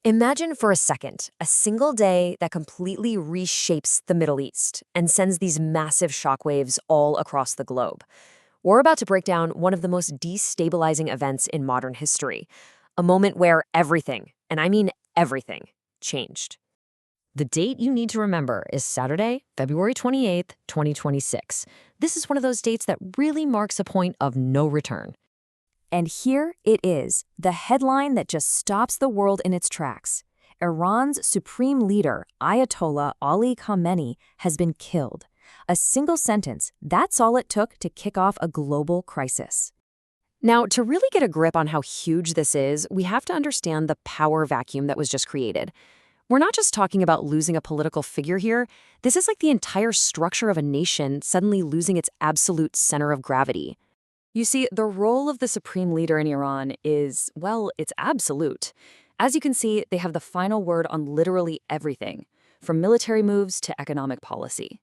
Imagine for a second a single day that completely reshapes the Middle East and sends these massive shockwaves all across the globe. We're about to break down one of the most destabilizing events in modern history, a moment where everything, and I mean everything, changed. The date you need to remember is Saturday, February 28th, 2026. This is one of those dates that really marks a point of no return. And here it is, the headline that just stops the world in its tracks. Iran's supreme leader, Ayatollah Ali Khamenei, has been killed. A single sentence, that's all it took to kick off a global crisis. Now, to really get a grip on how huge this is, we have to understand the power vacuum that was just created. We're not just talking about losing a political figure here. This is like the entire structure of a nation suddenly losing its absolute center of gravity. You see, the role of the supreme leader in Iran is, well, it's absolute. As you can see, they have the final word on literally everything, from military moves to economic policy.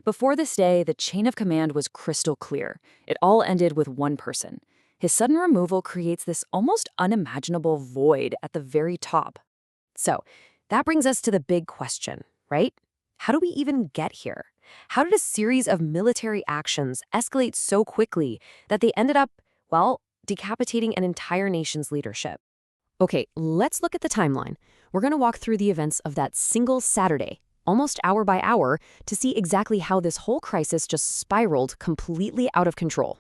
Before this day, the chain of command was crystal clear. It all ended with one person. His sudden removal creates this almost unimaginable void at the very top. So, that brings us to the big question, right? How do we even get here? How did a series of military actions escalate so quickly that they ended up, well, decapitating an entire nation's leadership? Okay, let's look at the timeline. We're going to walk through the events of that single Saturday, almost hour by hour, to see exactly how this whole crisis just spiraled completely out of control.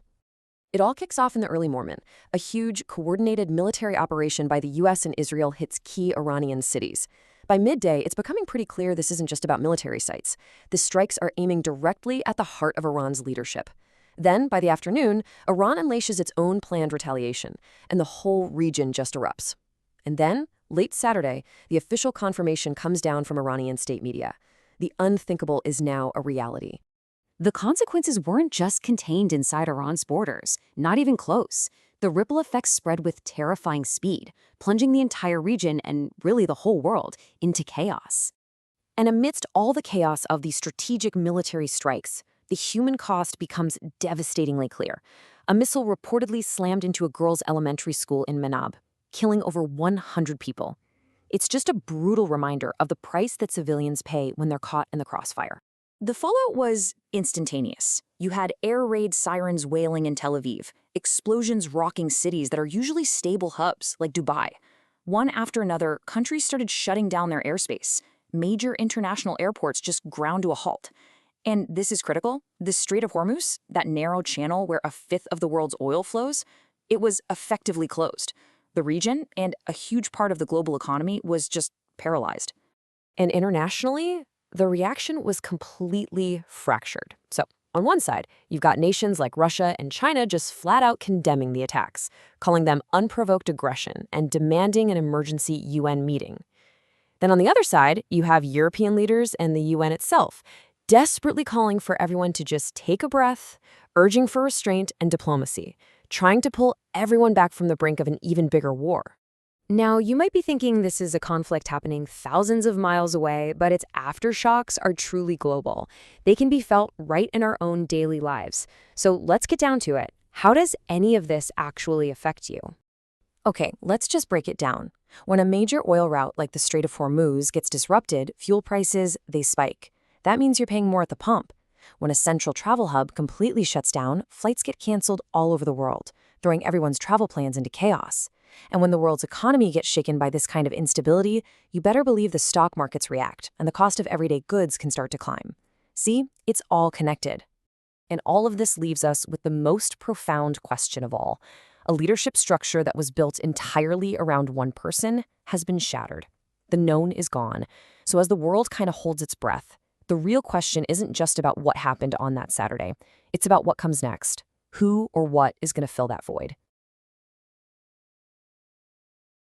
It all kicks off in the early morning. A huge, coordinated military operation by the US and Israel hits key Iranian cities. By midday, it's becoming pretty clear this isn't just about military sites. The strikes are aiming directly at the heart of Iran's leadership. Then, by the afternoon, Iran unleashes its own planned retaliation, and the whole region just erupts. And then, late Saturday, the official confirmation comes down from Iranian state media. The unthinkable is now a reality. The consequences weren't just contained inside Iran's borders, not even close. The ripple effects spread with terrifying speed, plunging the entire region and really the whole world into chaos. And amidst all the chaos of these strategic military strikes, the human cost becomes devastatingly clear. A missile reportedly slammed into a girls' elementary school in Manab, killing over 100 people. It's just a brutal reminder of the price that civilians pay when they're caught in the crossfire. The fallout was instantaneous. You had air raid sirens wailing in Tel Aviv, explosions rocking cities that are usually stable hubs, like Dubai. One after another, countries started shutting down their airspace. Major international airports just ground to a halt. And this is critical. The Strait of Hormuz, that narrow channel where a fifth of the world's oil flows, it was effectively closed. The region and a huge part of the global economy was just paralyzed. And internationally, the reaction was completely fractured. So, on one side, you've got nations like Russia and China just flat out condemning the attacks, calling them unprovoked aggression and demanding an emergency UN meeting. Then on the other side, you have European leaders and the UN itself, desperately calling for everyone to just take a breath, urging for restraint and diplomacy, trying to pull everyone back from the brink of an even bigger war. Now, you might be thinking this is a conflict happening thousands of miles away, but its aftershocks are truly global. They can be felt right in our own daily lives. So let's get down to it. How does any of this actually affect you? Okay, let's just break it down. When a major oil route like the Strait of Hormuz gets disrupted, fuel prices, they spike. That means you're paying more at the pump. When a central travel hub completely shuts down, flights get canceled all over the world, throwing everyone's travel plans into chaos. And when the world's economy gets shaken by this kind of instability, you better believe the stock markets react, and the cost of everyday goods can start to climb. See, it's all connected. And all of this leaves us with the most profound question of all. A leadership structure that was built entirely around one person has been shattered. The known is gone. So as the world kind of holds its breath, the real question isn't just about what happened on that Saturday. It's about what comes next. Who or what is going to fill that void?